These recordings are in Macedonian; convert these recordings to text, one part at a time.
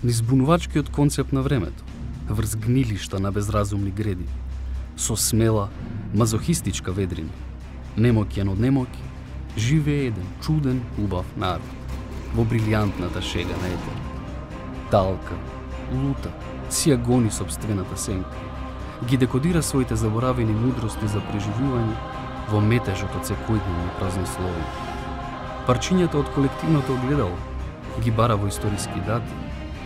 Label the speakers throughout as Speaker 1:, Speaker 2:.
Speaker 1: низ збунувачкиот концепт на времето, врз гнилишта на безразумни греди, со смела, мазохистичка ведрина, немоќен од немоќи, живее еден чуден, убав народ, во брилијантната шега на етер. Талка, лута, си ја гони собствената сенка, ги декодира своите заборавени мудрости за преживување во метежот од секојдневни празнослови. Парчињата од колективното огледало ги бара во историски дати,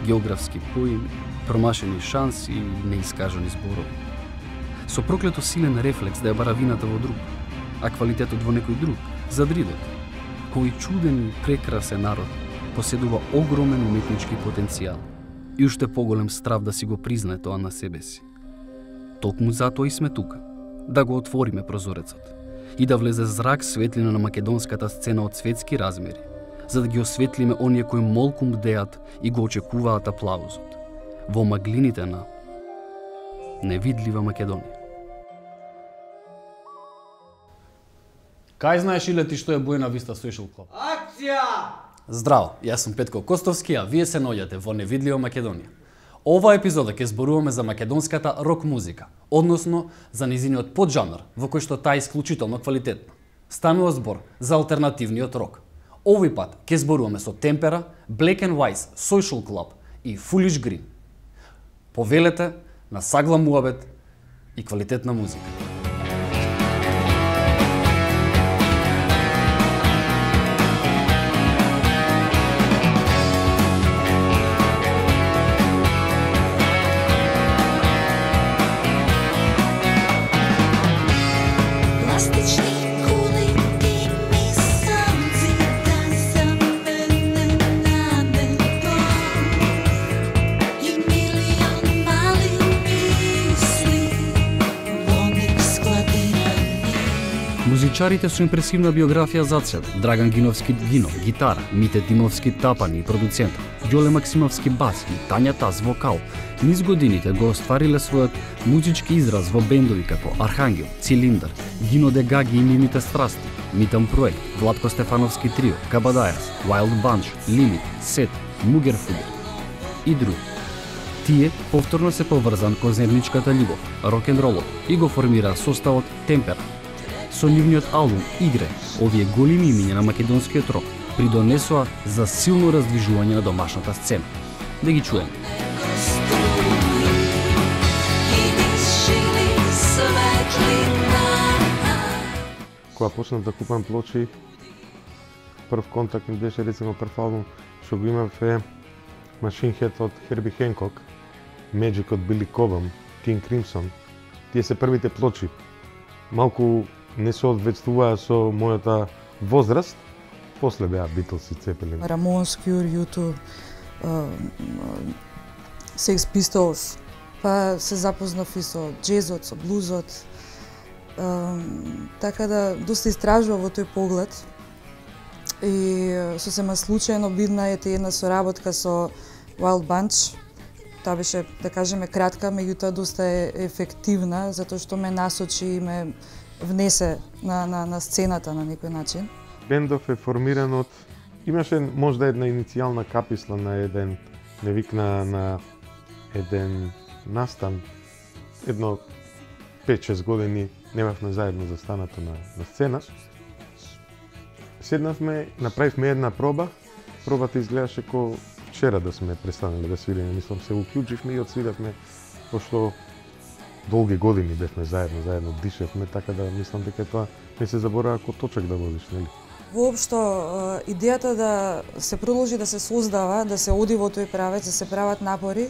Speaker 1: географски поими, промашени шанси и неискажани зборови. Со проклето силен рефлекс да ја бара вината во друг, а квалитетот во некој друг, задридот. Кој чуден и прекрасен народ поседува огромен уметнички потенцијал и уште поголем страв да си го признае тоа на себе си. Токму затоа и сме тука, да го отвориме прозорецот и да влезе зрак светлина на македонската сцена од светски размери, за да ги осветлиме оние кои молкум бдеат и го очекуваат аплаузот во маглините на невидлива Македонија.
Speaker 2: Кај знаеш иле ти што е Буена Виста Social Club?
Speaker 3: Акција!
Speaker 2: Здраво, јас сум Петко Костовски, а вие се наоѓате во Невидлива Македонија. Ова епизода ќе зборуваме за македонската рок музика, односно за низиниот поджанр во кој што таа е исклучително квалитетна. Станува збор за алтернативниот рок. Овој пат ќе зборуваме со Темпера, Black and White Social Club и Foolish Green. Повелете на сагла муабет и квалитетна музика.
Speaker 1: Музичарите со импресивна биографија зад себе: Драган Гиновски Гино, гитара, Мите Димовски тапани и продуцент, Ѓоле Максимовски бас и Тања Таз вокал, низ годините го оствариле својот музички израз во бендови како Архангел, Цилиндар, Гино де Гаги и Мимите страсти, Митам проект, Владко Стефановски трио, Кабадајас, Wild Bunch, Лимит, Сет, Мугерфугер и други. Тие повторно се поврзан кон земјничката љубов, рок-н-ролот и го формира составот Темпера. Со нивниот албум Игре, овие големи имиња на македонскиот рок придонесоа за силно раздвижување на домашната сцена. Да ги чуеме.
Speaker 4: Кога почнав да купам плочи, прв контакт ми беше рецимо прв албум што го имав е Machine Head од Херби Хенкок, Magic од Били Кобам, King Crimson. Тие се првите плочи. Малку не соодветствуваа со мојата возраст, после беа Beatles и Zeppelin.
Speaker 5: Ramones, Cure, U2, Sex Pistols, па се запознав и со джезот, со блузот. Така да доста истражував во тој поглед. И сосема случајно видна е една соработка со Wild Bunch. Таа беше, да кажеме, кратка, меѓутоа доста ефективна, затоа што ме насочи и ме внесе на сцената на некој начин.
Speaker 4: Бендов е формиран од... Имаше можда една иницијална каписла на еден невик на еден настан. Едно 5-6 години немавме заедно застанато на сцена. Седнавме, направивме една проба. Пробата изгледаше ко вчера да сме престанали да свириме. Мислам, се уклучивме и одсвиравме, пошто долги години бевме заедно дишевме, така да мислам дека тоа не се заборава ко точак да водиш, нели?
Speaker 5: Воопшто, идејата да се продолжи да се создава, да се оди во тој правец, да се прават напори,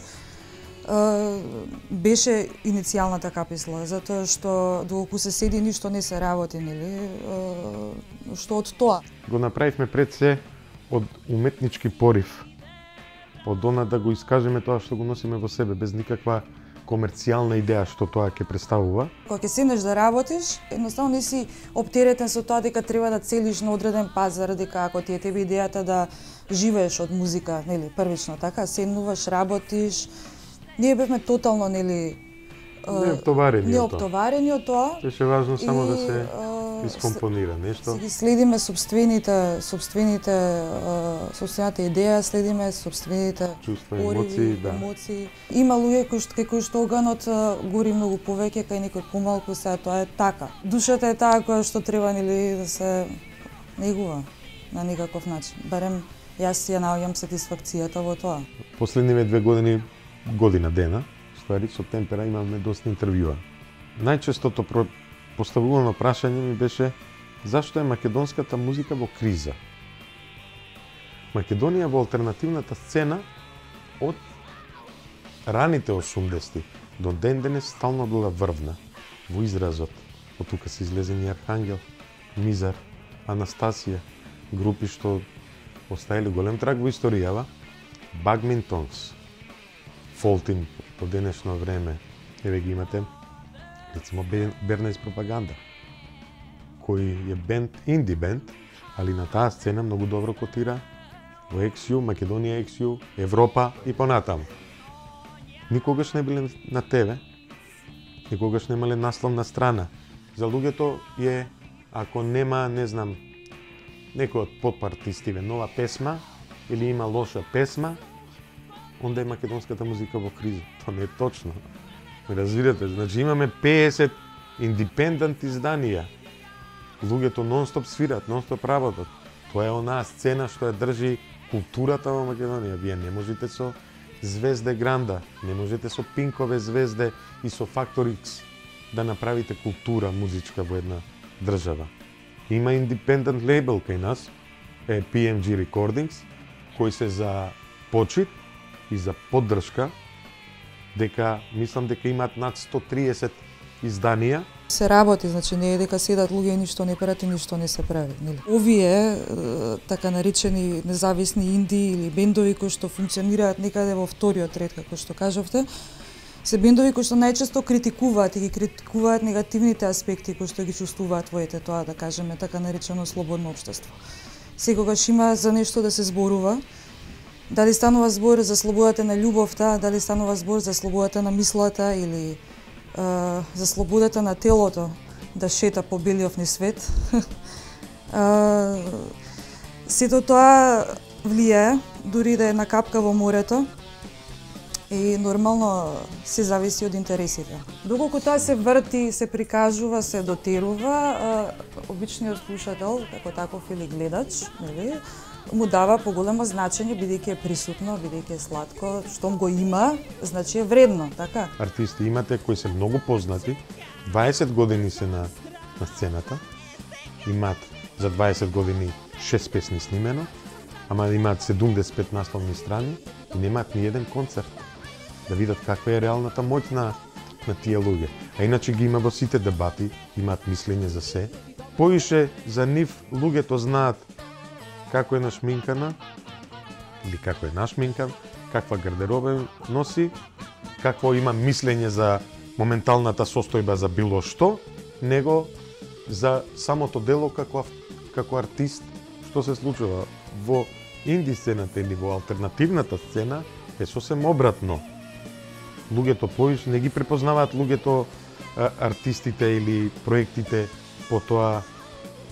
Speaker 5: беше иницијалната каписла, затоа што доколку се седи ништо не се работи, нели? Што од тоа?
Speaker 4: Го направивме пред се од уметнички порив, од она да го искажеме тоа што го носиме во себе, без никаква комерцијална идеја што тоа ќе представува.
Speaker 5: Кога ќе седнеш да работиш, едноставно не си оптеретен со тоа дека треба да целиш на одреден пазар, дека ако ти е тебе идејата да живееш од музика, нели, првично така, седнуваш, работиш. Ние бевме тотално, нели,
Speaker 4: неоптоварени од тоа.
Speaker 5: Беше
Speaker 4: важно само да се Искомпонира нешто.
Speaker 5: Си ги следиме собствената идеја, следиме собствените
Speaker 4: Чувства,
Speaker 5: пориви,
Speaker 4: емоции, да.
Speaker 5: емоции. Има луѓе кои што оганот гори многу повеќе, кај некој помалку, сега тоа е така. Душата е таа која што треба нели да се негува на некаков начин. Барем јас ја наоѓам сатисфакцијата во тоа.
Speaker 4: Последниве 2 година дена, ствари со Темпера имаме доста интервјуа. Најчестото поставувано прашање ми беше зашто е македонската музика во криза? Македонија во алтернативната сцена од раните 80-ти до ден денес стално била врвна во изразот. Од тука се излезени Архангел, Мизар, Анастасија, групи што оставили голем траг во историјава, Bagmintons, Фолтин по денешно време, еве ги имате, рецимо Берна из Пропаганда, кој е бенд, инди бенд, али на таа сцена многу добро котира во XU, Македонија XU, Европа и понатаму. Никогаш не биле на ТВ, никогаш немале насловна страна. За луѓето е, ако нема, не знам, некој од поп-артистиве нова песма или има лоша песма, онда е македонската музика во криза. Тоа не е точно. Разбирате, значи имаме 50 индепендент изданија. Луѓето нон-стоп свират, нон-стоп работат. Тоа е онаа сцена што ја држи културата во Македонија. Вие не можете со Звезде Гранда, не можете со Пинкове звезде и со Фактор X да направите култура музичка во една држава. Има индепендент лейбл кај нас, е PMG Recordings, кој се за почит и за поддршка, дека мислам дека имаат над 130 изданија.
Speaker 5: Се работи, значи не е дека седат луѓе и ништо не прават и ништо не се прави, нели? Овие така наречени независни инди или бендови кои што функционираат некаде во вториот ред, како што кажавте, се бендови кои што најчесто критикуваат и ги критикуваат негативните аспекти кои што ги чувствуваат во тоа, да кажеме, така наречено слободно општество. Секогаш има за нешто да се зборува. Дали станува збор за слободата на љубовта, дали станува збор за слободата на мислата или за слободата на телото да шета по белиот ни свет. Сето тоа влијае, дури да е на капка во морето, и нормално се зависи од интересите. Доколку тоа се врти, се прикажува, се дотерува, обичниот слушател, како таков или гледач, нели, му дава поголемо значење, бидејќи е присутно, бидејќи е сладко, штом го има, значи е вредно, така?
Speaker 4: Артисти имате кои се многу познати, 20 години се на сцената, имаат за 20 години 6 песни снимено, ама имаат 75 насловни страни и немаат ни еден концерт. Да видат каква е реалната моќ на тие луѓе. А иначе ги има во сите дебати, имаат мислење за се. Поише за нив луѓето знаат како е нашминкана, или како е нашминкан, каква гардероба носи, какво има мислење за моменталната состојба за било што, него за самото дело како артист. Што се случува во инди сцената или во алтернативната сцена е сосем обратно. Луѓето поише не ги препознаваат луѓето артистите или проектите по тоа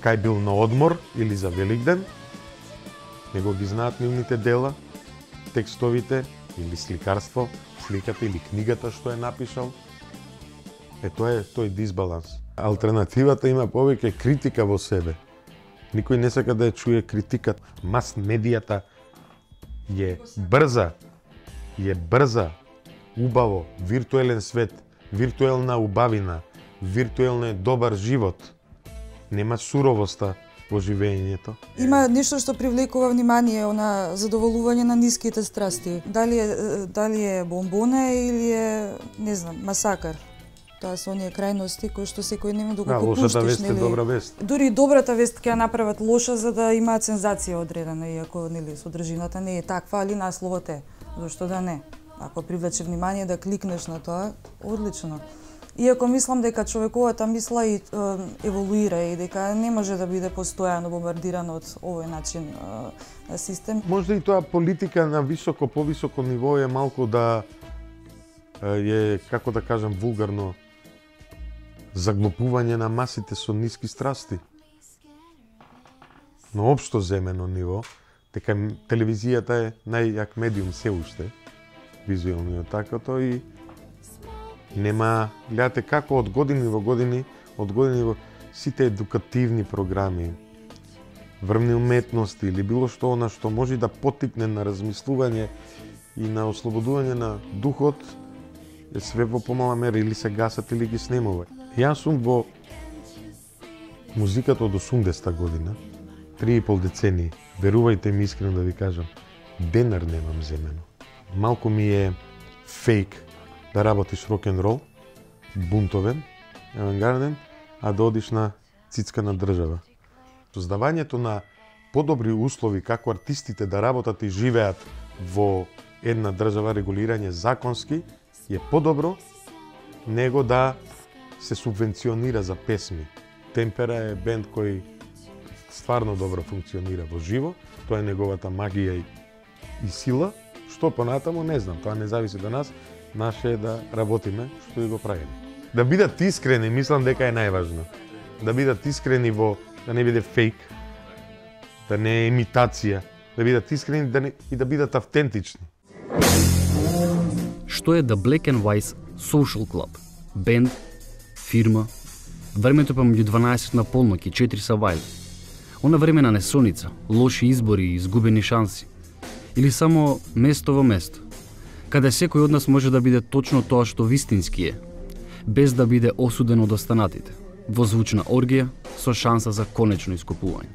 Speaker 4: кај бил на одмор или за Великден, него ги знаат нивните дела, текстовите или сликарство, сликата или книгата што е напишал. Тоа е тој дисбаланс. Алтернативата има повеќе критика во себе. Никој не сака да ја чуе критиката. Мас медијата е брза, убаво, виртуелен свет, виртуелна убавина, виртуелен добар живот. Нема суровоста во живењето.
Speaker 5: Има нешто што привлекува внимание, на задоволување на ниските страсти. Дали е бомбоне или е, не знам, масакар. Тоа се оние крајности кои што секој дневно доколку пуштиш,
Speaker 4: лошата вест е
Speaker 5: нели,
Speaker 4: добра вест.
Speaker 5: Дури добрата вест ќе ја направат лоша за да имаат сензација одредена, иако нели содржината не е таква, али насловот е. Зошто да не? Ако привлече внимание да кликнеш на тоа, одлично. Иако мислам дека човековата мисла и еволуира и дека не може да биде постојано бомбардирано од овој начин на систем.
Speaker 4: Можда и тоа политика на повисоко ниво е малку да е, како да кажам, вулгарно заглупување на масите со ниски страсти. На општо земено ниво, дека телевизијата е најјак медиум се уште, визуелниот такото, и нема, гледате како од години во сите едукативни програми, врвни уметности или било што она што може да поттикне на размислување и на ослободување на духот, е све во помала мера или се гасат или ги снемува. Јас сум во музиката од 80-та година, 3,5 децении. Верувајте ми искрено да ви кажам, денар немам земено. Малку ми е фейк да работиш рок-н-рол, бунтовен, авангарден, а да одиш на цицкана држава. Создавањето на подобри услови како артистите да работат и живеат во една држава, регулирање законски, е подобро него да се субвенционира за песми. Темпера е бенд кој стварно добро функционира во живо, тоа е неговата магија и сила. Што понатаму не знам, тоа не зависи до нас, наше е да работиме што и го правиме. Да бидат искрени, мислам дека е најважно. Да бидат искрени да не биде фейк, да не е имитација, да бидат искрени и да бидат автентични.
Speaker 1: Што е The Black and White Social Club? Бенд, фирма, времето помеѓу 12 на полнок и 4 савајли. Она време на несоница, лоши избори и изгубени шанси. Или само место во место, каде секој од нас може да биде точно тоа што вистински е, без да биде осуден од останатите, во звучна оргија со шанса за конечно искупување.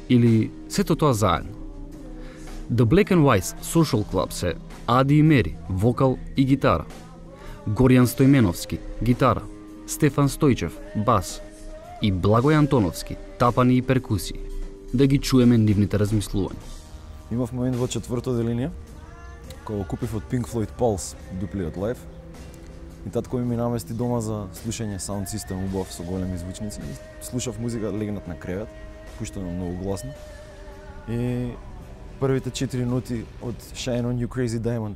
Speaker 1: Или сето тоа заедно. The Black and White Social Club се Ади и Мери, вокал и гитара, Горијан Стојменовски, гитара, Стефан Стојчев, бас и Благој Антоновски, тапани и перкусии. Да ги чуеме нивните размислувања.
Speaker 3: Имав момент во четврто деление, кога купив од Pink Floyd Pulse дуплиот лайв, и татко ми намести дома за слушање саунд систем убав со големи звучници. Слушав музика легнат на кревет, пуштено многу гласно. И првите 4 ноти од Shine on You Crazy Diamond.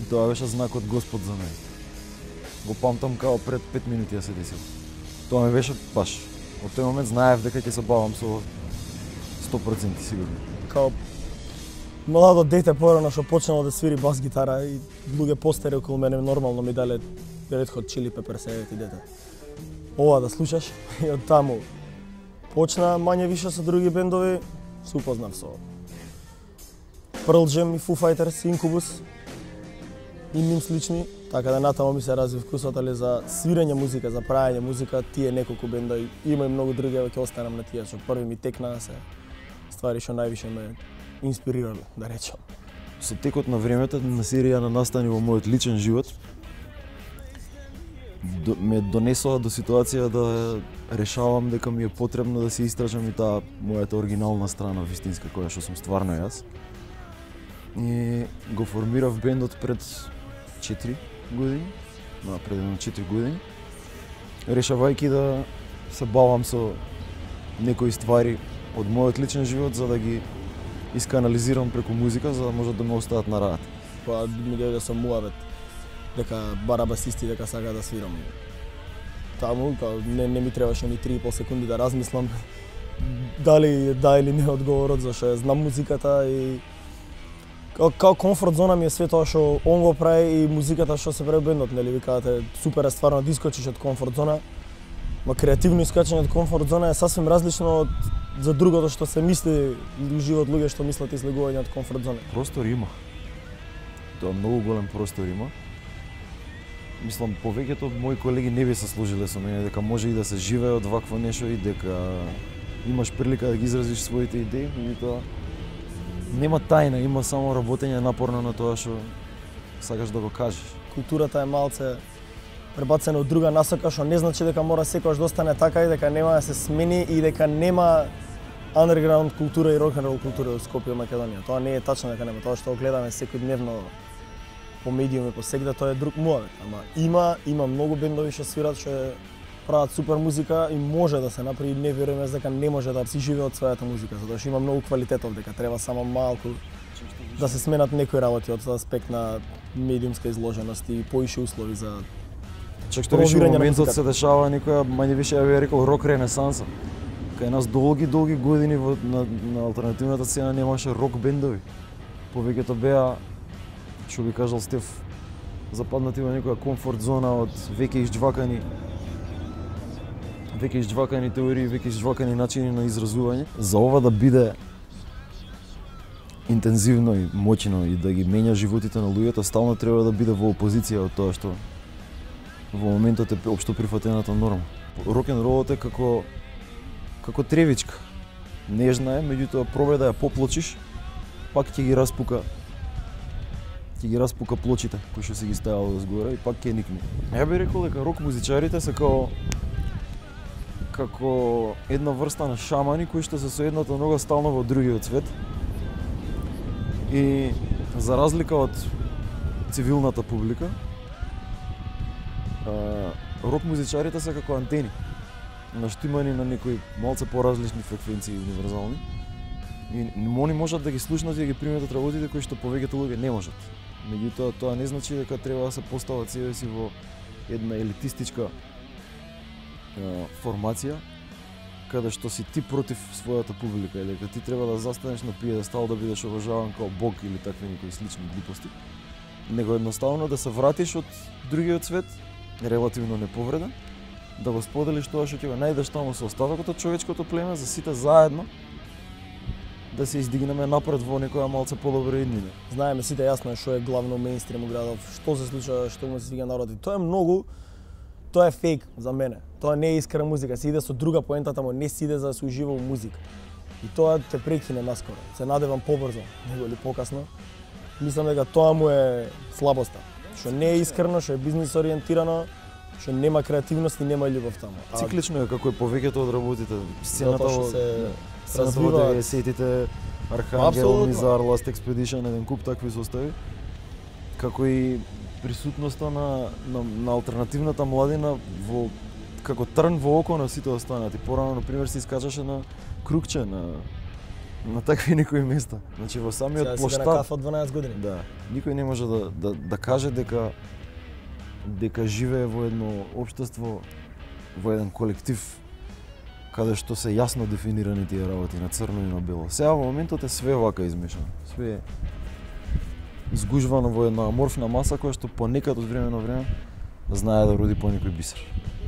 Speaker 3: И тоа беше знак од Господ за мене. Го памтам као пред 5 минути ја се десил. Тоа ми беше баш. Од тој момент знаев дека ќе се бавам со 100% сигурно.
Speaker 6: Као младо дете порано што почнало да свири бас гитара и луѓе постари околу мене нормално ми дале Red Hot Chili Peppers и дете. Ова да слушаш и од таму почна мање више со други бендови, се упознав со Pearl Jam и Foo Fighters, Incubus и ним слични, така да натаму ми се разви вкусот, али за свирење музика, за правење музика, тие неколку бендови, има и многу други, ќе останам на тие, што први ми текна се ствари што највише ме инспирирале, да речам.
Speaker 3: Со текот на времето, на серија на настани во мојот личен живот, ме донесоа до ситуација да решавам дека ми е потребно да се истражам и таа мојата оригинална страна вистинска, која што сум стварно јас. И го формирав бендот пред 4 години, пред 4 години, решавајќи да се бавам со некои ствари од мојот личен живот за да ги исканализирам преку музика за да можат да ме остават на раат.
Speaker 6: Па ми дојде со муавет дека бара басисти дека сака да свирам. Таму не ми требаше ни 3,5 секунди да размислам дали да или не одговорот, зашто знам музиката и као комфорт зона ми е све тоа што он го прави и музиката што се прави бендот, нели викате супер е стварно да искочиш од комфорт зона. Ма креативно искачање од комфорт зона е сасвим различно од за другото што се мисли живот луѓе што мислат излегување од комфорт зона.
Speaker 3: Простор има. Тоа многу голем простор има. Мислам, повеќето мои колеги не би се сложиле со мене дека може и да се живее од вакво нешто и дека имаш прилика да ги изразиш своите идеи, меѓутоа нема тајна, има само работење напорно на тоа што сакаш да го кажеш.
Speaker 6: Културата е малце пребацена од друга насока, што не значи дека мора секогаш да остане така и дека нема да се смени и дека нема underground култура и рок-н-рол култура во Скопје, Македонија. Тоа не е тачно дека нема, тоа што гледаме секојдневно по медиуми, по сегда, тоа е друг муавет. Ама има многу бендови што свират, што прават супер музика и може да се направи, не верувам дека не може да си живее од својата музика, затоа што има многу квалитетов, дека треба само малку да се сменат некои работи од аспект на медиумска изложеност и поише услови за
Speaker 3: Чак што више
Speaker 6: промовирање на
Speaker 3: моментот
Speaker 6: музиката.
Speaker 3: се дешава некоја мање више ја би рекол рок ренесанса. Кај нас долги години на алтернативната сцена немаше рок бендови. Повеќето беа, што би кажал Стеф, западнати во некоја комфорт зона од веќе изџвакани теории, веќе изџвакани начини на изразување. За ова да биде интензивно и моќно и да ги менја животите на луѓето, стално треба да биде во опозиција од тоа што во моментот е општо прифатената норма. Рок-н-ролот е како тревичка. Нежна е, меѓутоа пробај да ја поплочиш, пак ќе ги распука плочите кои што си ги ставал згора и пак ќе никне. Ја би рекол дека рок музичарите се како една врста на шамани кои што се со едната нога стално во другиот свет. И за разлика од цивилната публика, рок музичарите се како антени, наштимани на некои малце поразлични фреквенции универзални. И они можат да ги слушнат и да ги приметат работите кои што повеќето луѓе не можат. Меѓутоа тоа не значи дека треба да се постават себе си во една елитистичка формација каде што си ти против својата публика или дека ти треба да застанеш на пиедестал да бидеш уважаван како бог или такви некои слични глупости. Него едноставно да се вратиш од другиот свет релативно неповреден, да го споделиш тоа што ќе го најдеш таму со остатокот од човечкото племе, за сите заедно да се издигнеме напред во некоја малце подобра иднина.
Speaker 6: Знаеме сите јасно што е главно мејнстрим у градов, што се случува, што му се свиѓа народот. Тоа е фейк за мене. Тоа не е искрена музика, се иде со друга поента, тамо не се иде за да се ужива во музика. И тоа те прекине наскоро. Се надевам побрзо, него или покасно. Мислам дека тоа му е слабоста. Што не е искрено, што е бизнис ориентирано, што нема креативност и нема љубов таму.
Speaker 3: Циклично е како и повеќето од работите. Сцената
Speaker 6: Затоа што се
Speaker 3: во
Speaker 6: развиваат.
Speaker 3: 90-тите, Архангел,
Speaker 6: Апсолутно.
Speaker 3: Мизар, Last Expedition, еден куп такви состави. Како и присутноста на алтернативната младина како трн во око на сите останати. Порано, например, се искачаше на Крукче, на такви некои места. Значи во самиот
Speaker 6: Сега
Speaker 3: плоштад.
Speaker 6: си на кафа од 12 години.
Speaker 3: Да, никој не може да каже дека живее во едно општество, во еден колектив каде што се јасно дефинирани тие работи на црно и на бело. Сега во моментот е све вака измешано. Све е изгужвано во една аморфна маса која што понекад од време на време знае да роди по некој бисер.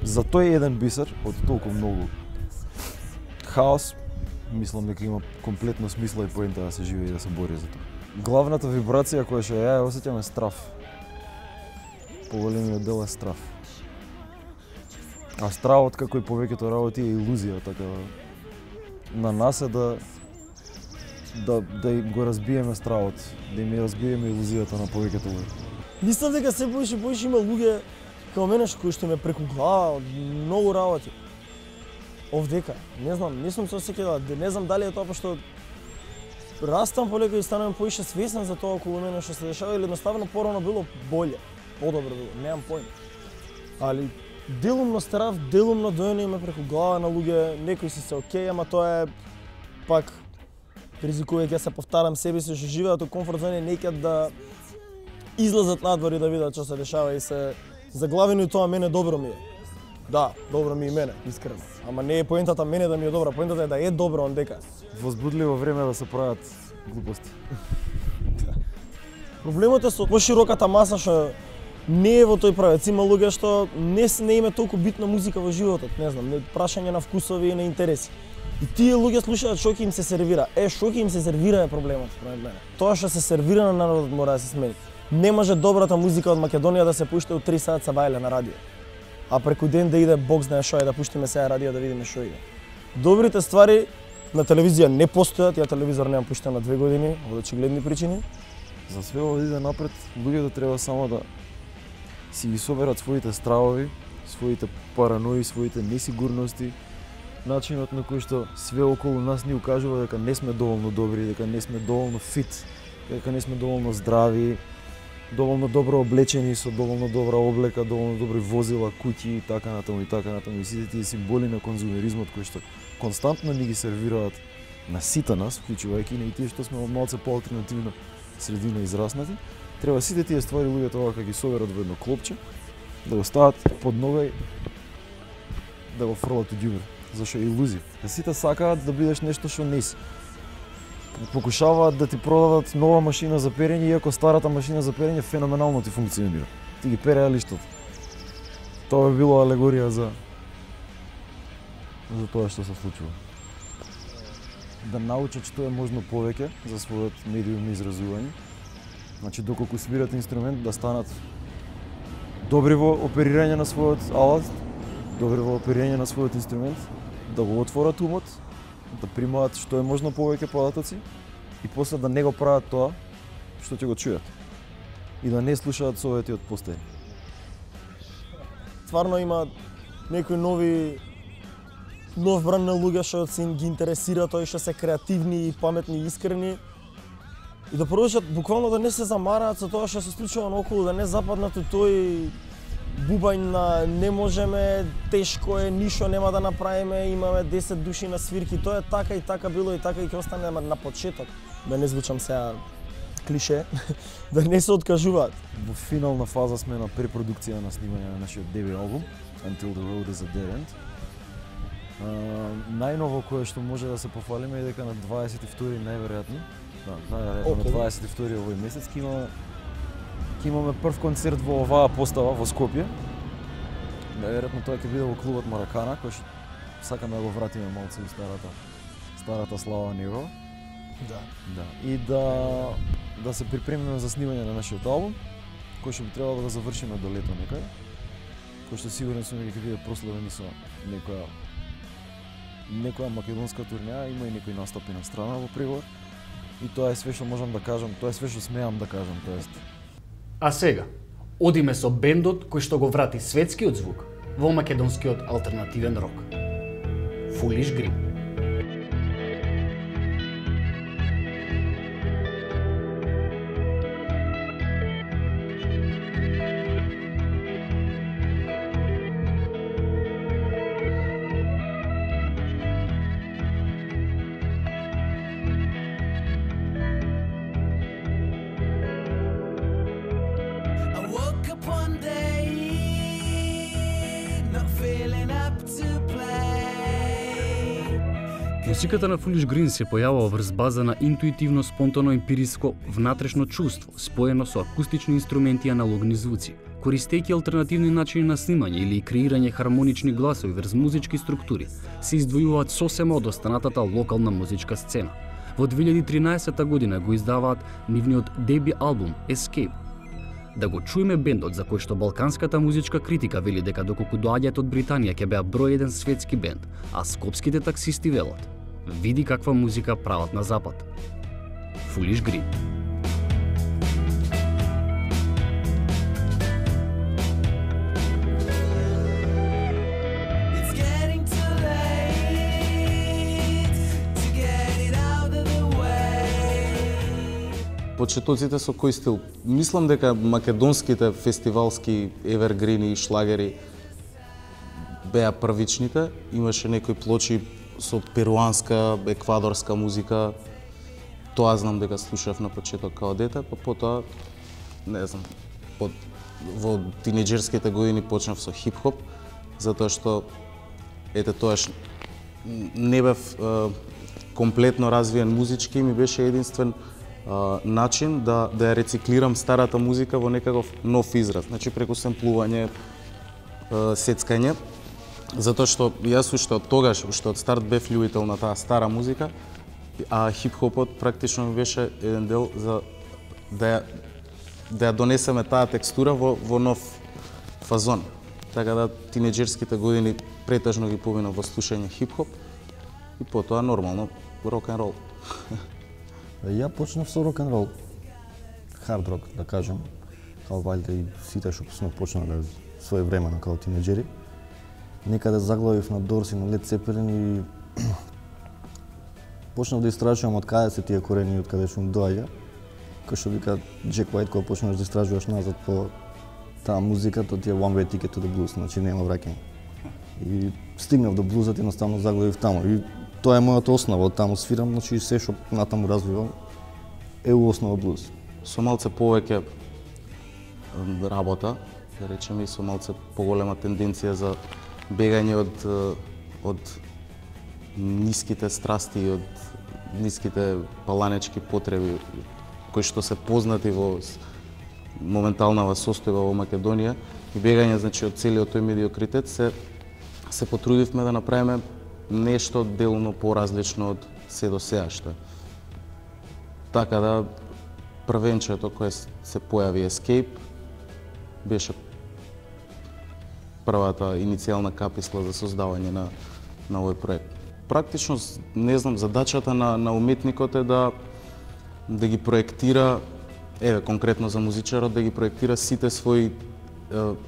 Speaker 3: За тој еден бисер од толку многу хаос, мислам дека има комплетно смисла и поента да се живее и да се бори за тоа. Главната вибрација која што ја осеќам е страф. Поголемиот дел е страф. А стравот, како и повеќето работи, е илузија, така на нас е да им го разбиеме стравот, да им разбиеме илузијата на повеќето луѓе.
Speaker 6: Мислам дека се поише има луѓе како мене кои што ме преку глава од многу работи. Овдека, не знам, не сум се осеќала, не знам дали е тоа пошто растам полека и станувам поише свесен за тоа околу мене што се дешава или едноставно порано било боле, подобро било, немам поим. Али делумно старав, делумно дојано ме преку глава на луѓе, некои си се окей, ама тоа е пак ризикувајќи се повтарам себе си што живеат во комфорт зони, некад да излезат надвор и да видат што се дешава и се заглавено и тоа мене добро ми е. Да, добро ми и мене, искрено. Ама не е поентата мене да ми е добра, поентата е да е добро ондека.
Speaker 3: Возбудливо време да се прават глупости.
Speaker 6: Проблемот е со пошироката маса што не е во тој правец. Има луѓе што не име толку битна музика во животот, не знам, прашање на вкусови и на интереси. И тие луѓе слушаат што ќе им се сервира. Што ќе им се сервира е проблемот според мене. Тоа што се сервира на народот мора да се смени. Не може добрата музика од Македонија да се пушта од 3 сата бајле на радио. А преку ден да иде Бог знае што е, да пуштиме сега радио да видиме што иде. Добрите ствари на телевизија не постојат, ја телевизор немам пуштен на 2 години, од очигледни причини.
Speaker 3: За све ова да иде напред, луѓето треба само да си ги соберат своите стравови, своите паранои, своите несигурности, начинот на кој што све околу нас ни укажува дека не сме доволно добри, дека не сме доволно фит, дека не сме доволно здрави, доволно добро облечени со доволно добра облека, доволно добри возила, куќи и така натаму и така натаму и сите тие символи на конзумеризмот кои што константно ни ги сервираат на сите нас, вклучувајќи и тие што сме од малце поалтернативна средина израснати, Треба сите тие ствари луѓето ова кога ги соберат во едно клопче, да го стават под нога и да го фрлат у ѓубре. Зашо е илузија. Сите сакаат да бидеш нешто што не си. Покушаваат да ти продадат нова машина за перење, иако старата машина за перење феноменално ти функционира. Ти ги переа лиштото. Тоа би било алегорија за тоа што се случува. Да научат што е можно повеќе за својот медиум изразување. Значи, доколку свират инструмент, да станат добри во оперирање на својот алат, добри во оперирање на својот инструмент, да го отворат умот, да примаат што е можно повеќе податоци и после да не го прават тоа што ќе го чујат. И да не слушаат совети од постари.
Speaker 6: Стварно има некои нов бран на луѓе што се ги интересира тој што се креативни и паметни и искрени и да продолжат буквално да не се замараат со тоа што се случува наоколу, да не западнат у тој бубањ на не можеме, тешко е, ништо нема да направиме, имаме 10 души на свирки, тоа е така и така било и така и ќе остане на почеток. Да не звучам сега клише, да не се откажуваат.
Speaker 3: Во финална фаза сме на препродукција на снимање на нашиот деби албум Until the Road is a Dead End. Најново кое што може да се пофалиме е дека на 22 најверојатно, најверојатно на 22 овој месец ќе имаме прв концерт во оваа постава во Скопје. Најверојатно тоа ќе биде во клубот Маракана, кој што сакаме да го вратиме малку у старата слава него. Да. И да се припремиме за снимање на нашиот албум, кој што би требало да го завршиме до лето некаде. Кој што сигурен сум дека ќе биде прославен со некоја македонска турнеја, има и некои настапи на страна во преговор. И тоа е све што можам да кажам, тоа е све што смеам да кажам, тоест.
Speaker 2: А сега, одиме со бендот кој што го врати светскиот звук во македонскиот алтернативен рок. Foolish Green.
Speaker 1: Музиката на Foolish Green се појавува врз база на интуитивно, спонтано, емпириско, внатрешно чувство, споено со акустични инструменти и аналогни звуци, користејќи алтернативни начини на снимање или креирање хармонични гласови врз музички структури, се издвојуваат сосема од останатата локална музичка сцена. Во 2013 година го издаваат нивниот деби албум Escape. Да го чуеме бендот за кој што балканската музичка критика вели дека доколку доаѓаат од Британија ќе беа број 1 светски бенд, а скопските таксисти велат: види каква музика прават на запад. Foolish Green.
Speaker 7: Почетоците со кој стил? Мислам дека македонските фестивалски евергрини и шлагери беа првичните. Имаше некои плочи со перуанска, еквадорска музика. Тоа знам дека слушав на почеток као дете, па потоа, не знам, во тинеџерските години почнав со хип-хоп, затоа што, тоаш не бев комплетно развиен музички, ми беше единствен начин да ја рециклирам старата музика во некаков нов израз, значи преку семплување, сецкање, затоа што јас уште од тогаш, уште од старт бев љубител на таа стара музика, а хип-хопот практично ми беше еден дел за да ја донесеме таа текстура во нов фазон. Така да тинеџерските години претежно ги поминав во слушање хип-хоп и потоа нормално рок-н-рол.
Speaker 8: Ја почнав со рок-н-рол, хард рок, да кажем, као валјда и сите што сме почнале своевремено као тинеџери. Некаде заглавив на Дорс и на Лед Цепелин и почнав да истражувам од каде се тие корени и од каде што им доаѓа. Кој што вика Джек Уајт, кога почнаш да истражуваш назад по таа музика, тоа ти е one way ticket to the blues, значи нема враќање. И стигнав до блузот и едноставно заглавив таму. И тоа е мојата основа, од таму свирам, значи се што натаму развивам е у основа блуз.
Speaker 7: Со малце повеќе работа, да речеме и со малце поголема тенденција за бегање од ниските страсти и од ниските паланечки потреби кои што се познати во моменталнава состојба во Македонија и бегање значи од целиот тој медиокритет се потрудивме да направиме нешто делно поразлично од се до сеашто. Така да првенчето кое се појави Escape беше првата иницијална каписла за создавање на овој проект. Практично, не знам, задачата на уметникот е да ги проектира, конкретно за музичарот, да ги проектира сите своји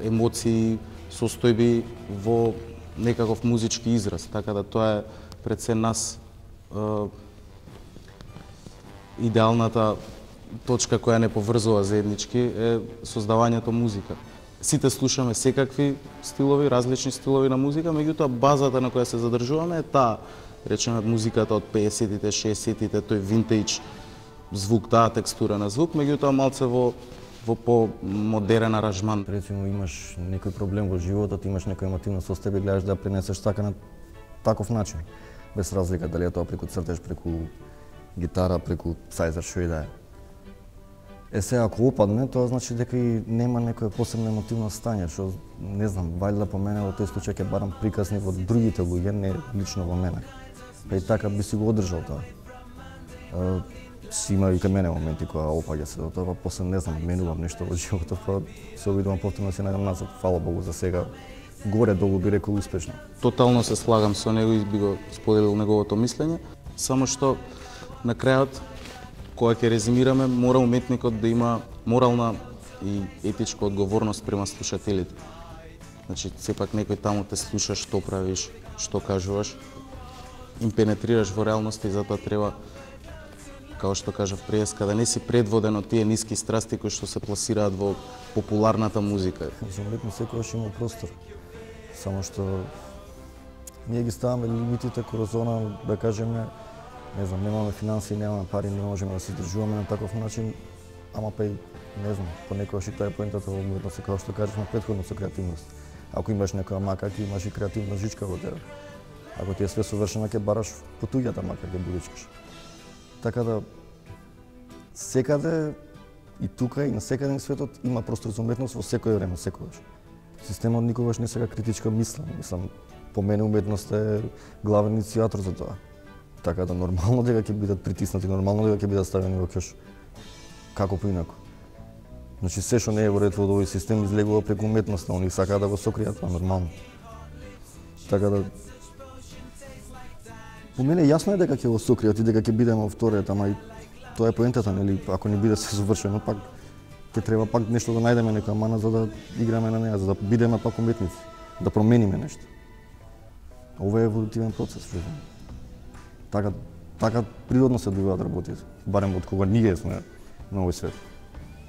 Speaker 7: емоции, состојби во некаков музички израз, така да тоа е пред се нас идеалната точка која не поврзува заеднички е создавањето музика. Сите слушаме секакви стилови, различни стилови на музика, меѓутоа базата на која се задржуваме е таа, речеме, музиката од 50-тите, 60-тите, тој винтејдж звук, таа текстура на звук, меѓутоа малце во по-модерен аранжман.
Speaker 8: Речемо, имаш некој проблем во животот, имаш некоја емотивност со тебе, гледаш да пренесеш така на таков начин, без разлика дали е тоа преку цртеж, преку гитара, преку сајзер, што и да е. Сега, ако опадне, тоа значи дека и нема некоја посебна емотивно стање, што, не знам, вајде по мене во тој случај ќе барам приказни во другите луѓе, не лично во мене. Па и така би си го одржал тоа. Си има и кај мене моменти кога опаѓа се до тоа, па после не знам, менувам нешто во животот, па се обидувам повторно да се најдам назад. Фала Богу за сега, горе-долу би рекол успешно.
Speaker 7: Тотално се слагам со него и би го споделил неговото мислење, само што на крајот, кога ќе резимираме, мора уметникот да има морална и етичка одговорност према слушателите. Значи, сепак некој таму те слуша што правиш, што кажуваш, им пенетрираш во реалноста и затоа треба, како што кажав преска, да не си предводен од тие ниски страсти кои што се пласираат во популарната музика.
Speaker 8: За уметност секогаш има простор, само што ние ги ставаме лимитите кога зона, да кажеме, не знам, немаме финанси, немаме пари, не можеме да се издржуваме на таков начин, ама па и, не знам, понекогаш и тоа е поентата во уметноста, како што кажавме претходно со креативност. Ако имаш некоја мака, ќе имаш и креативна жичка во тебе. Ако ти е све совршено, ќе бараш по туѓата мака, ќе буричкаш. Така да, секаде, и тука, и на секаде на светот, има простор за уметност во секој време, секогаш. Системот никогаш не сега критичка мисла. Мислам, по мене уметноста е главен иницијатор за тоа. Така да нормално дека ќе бидат притиснати, нормално дека ќе бидат ставени во кеш. Како поинаку. Значи се што не е во ред во овој систем излегува преку уметноста, они сакаат да го сокријат, тоа нормално. Така да по мене јасно е дека ќе го сокријат и дека ќе бидеме во вториот, ама и тоа е поентата, нели, ако не биде се завршено, пак ќе треба пак нешто да најдеме некоја мана за да играме на неа, за да бидеме пак уметници, да промениме нешто. Ова е еволутивен процес, верувам. Така природно се одвиваат работите, барем од кога ние сме на овој свет.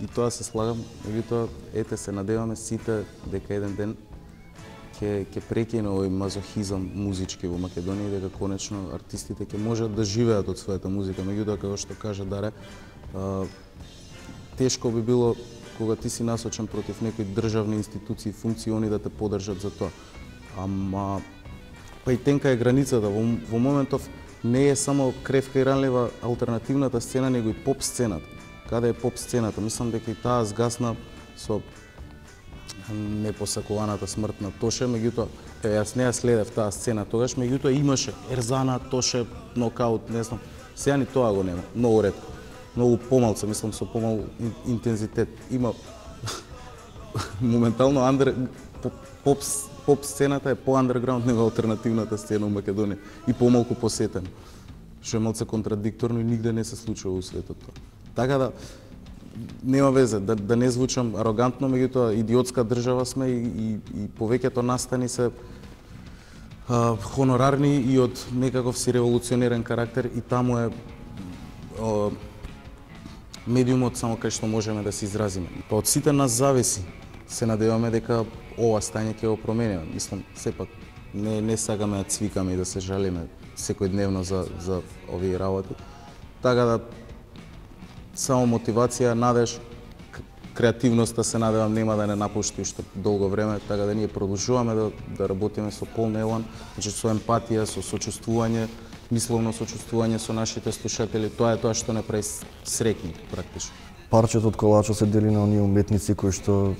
Speaker 7: И тоа се слагам, меѓутоа, ете се надеваме сите дека еден ден ќе прекине овој мазохизам музички во Македонија и дека конечно артистите ќе можат да живеат од својата музика. Меѓутоа, како што кажа Даре, тешко би било кога ти си насочен против некои државни институции, функции, они да те поддржат за тоа. Ама па и тенка е границата. Во моментов не е само кревка и ранлива алтернативната сцена, него и поп сцената. Каде е поп сцената? Мислам дека и таа згасна со непосакуваната смрт на Тоше, меѓутоа, јас не ја следев таа сцена тогаш, меѓутоа имаше Ерзана, Тоше, нокаут, не знам. Сега ни тоа го нема, многу ретко. Многу помалце, мислам, со помал интензитет. Има моментално поп сцената е по-андерграунд него алтернативната сцена во Македонија и помалку посетена. Што е малце контрадикторно и нигде не се случува во светот тоа. Така да нема везе, да не звучам арогантно, меѓутоа идиотска држава сме и повеќето настани се хонорарни и од некаков си револуционерен карактер и таму е медиумот само кај што можеме да се изразиме. Па од сите нас зависи. Се надеваме дека ова стање ќе го промениме. Мислам, сепак не сакаме да цвикаме и да се жалиме секојдневно за овие работи. Така да само мотивација, надеж, креативноста се надевам нема да не напушти уште долго време, така да ние продолжуваме да работиме со полн елан, значи со емпатија, со сочувствување, мисловно сочувствување со нашите слушатели. Тоа е тоа што не прави среќни практично.
Speaker 8: Парчето од колачо се дели на оние уметници кои што,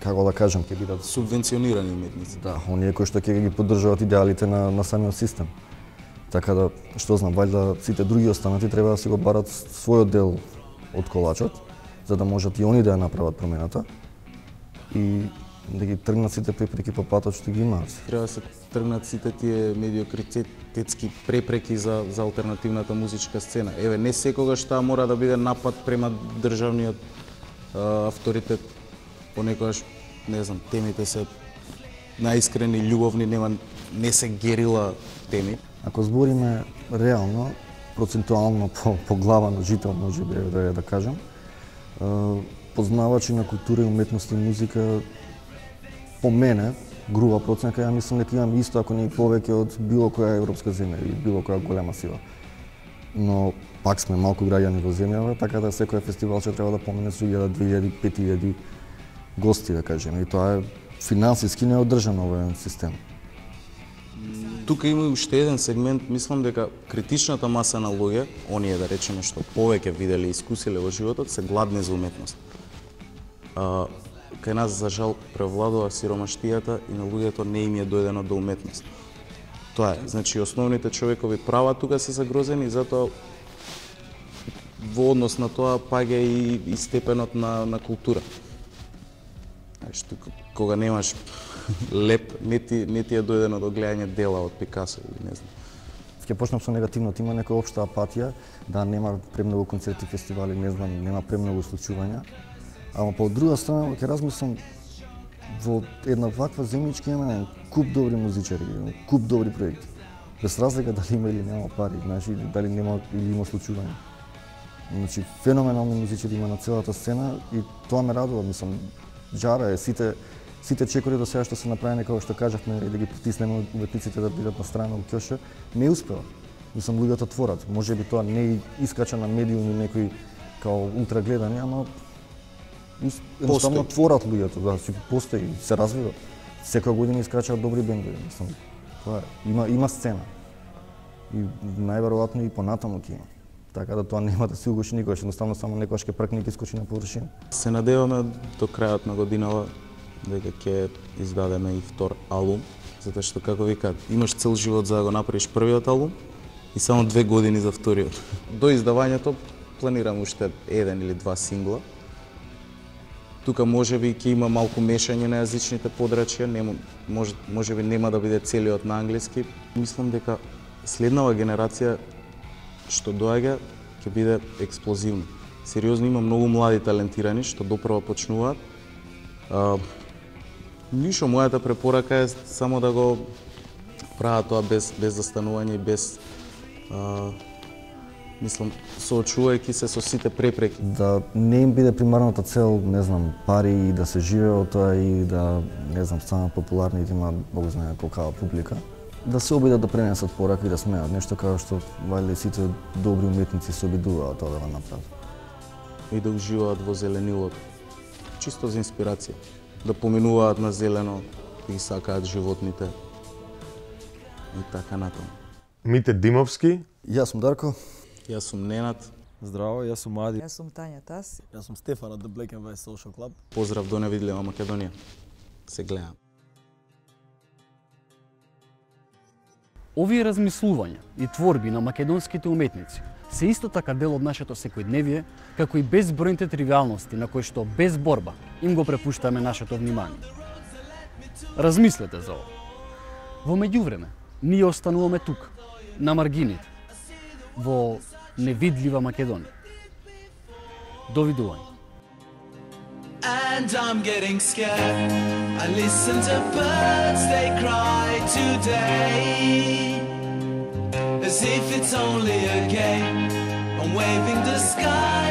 Speaker 8: како да кажам, ќе бидат
Speaker 7: Субвенционирани уметници.
Speaker 8: да, оние кои што ќе ги поддржуваат идеалите на самиот систем. Така да, што знам, вајда сите други останати треба да си го барат својот дел од колачот, за да можат и они да ја направат промената и да ги тргнат сите препреки по патот што ги имаат.
Speaker 7: Треба да се тргнат сите тие медиокритетски препреки за алтернативната музичка сцена. Еве, не секогаш таа мора да биде напад према државниот авторитет. Понекогаш, не знам, темите се наискрени, љубовни, не се герила теми.
Speaker 8: Ако збориме реално, процентуално по глава на жител, може би да кажам, познавачи на култура и уметност и музика, по мене, груба проценка, ја мислам дека имам исто, ако не и повеќе од било која европска земја или било која голема сила. Но пак сме малку граѓани во земјава, така да секој фестивал ќе треба да помине со 1000, 2000, 5000 гости, да кажеме, и тоа е финансиски неодржан овој систем.
Speaker 7: Тука има уште еден сегмент, мислам дека критичната маса на луѓе, оние да речеме што повеќе виделе и искусиле во животот, се гладни за уметност. Кај нас, за жал, превладува сиромаштијата и на луѓето не им е дојдено до уметност. Тоа е, значи основните човекови права тука се загрозени, затоа во однос на тоа паѓа и степенот на култура. Значи, тука, кога немаш леп, не ти е дојдено до гледање дела од Пикасо или не знам.
Speaker 8: Ќе почнам со негативното, има некоја општа апатија, да нема премногу концерти, фестивали, не знам, нема премногу случувања. Ама по друга страна, ќе размислам, во една ваква земјичка има куп добри музичари, куп добри проекти. Без разлика дали има или нема пари, значи дали нема или има случувања. Значи феноменални музичари има на целата сцена и тоа ме радува, мислам, жара е сите чекори до сега што се направени, како што кажавме, и да ги притиснеме уметниците да бидат на страна од ќоша, не успеа. Мислам, луѓето творат. Може би тоа не искача на медиуми некои као ултрагледани, ама едноставно творат луѓето, да, си постои, се развива. Секоја година искачаат добри бендови, мислам. Тоа е. Има сцена. И најверојатно и понатаму ќе има. Така да тоа нема да се угуши никогаш, едноставно само некојаш ќе пркне и ќе скочи на површина.
Speaker 7: Се надеваме до крајот на годинава дека ќе издадеме и втор албум, затоа што, како викаат, имаш цел живот за да го направиш првиот албум и само 2 години за вториот. До издавањето планирам уште 1 или 2 сингла. Тука можеби ќе има малку мешање на јазичните подрачја, можеби нема да биде целиот на англиски. Мислам дека следнава генерација што доаѓа ќе биде експлозивна. Сериозно има многу млади талентирани што допрва почнуваат. Ништо, мојата препорака е само да го прават тоа без застанување и без мислам, соочувајќи се со сите препреки.
Speaker 8: Да не им биде примарната цел, не знам, пари и да се живее од тоа и да, не знам, станат популарни и да имаат Бог знае колкава публика. Да се обидат да пренесат порака и да смеат, нешто како што валјда сите добри уметници се обидуваат тоа да го направат.
Speaker 7: И да уживаат во зеленилото. Чисто за инспирација. Да поминуваат на зелено, да ги сакаат животните и така натаму.
Speaker 4: Мите Димовски.
Speaker 8: Јас сум Дарко.
Speaker 7: Јас сум Ненад.
Speaker 3: Здраво, јас сум Ади.
Speaker 5: Јас сум Тања Тас.
Speaker 6: Јас сум Стефан од The Black and White Social Club.
Speaker 7: Поздрав до невидлива Македонија. Се гледам.
Speaker 2: Овие размислувања и творби на македонските уметници се исто така дел од нашето секојдневие, како и безбројните тривијалности на кои што без борба им го препуштаме нашето внимание. Размислете за ова. Во меѓувреме, ние остануваме тука, на маргините, во невидлива Македонија. Довидување.
Speaker 9: And I'm getting scared. I listen to birds, they cry today, as if it's only a game. I'm waving the sky.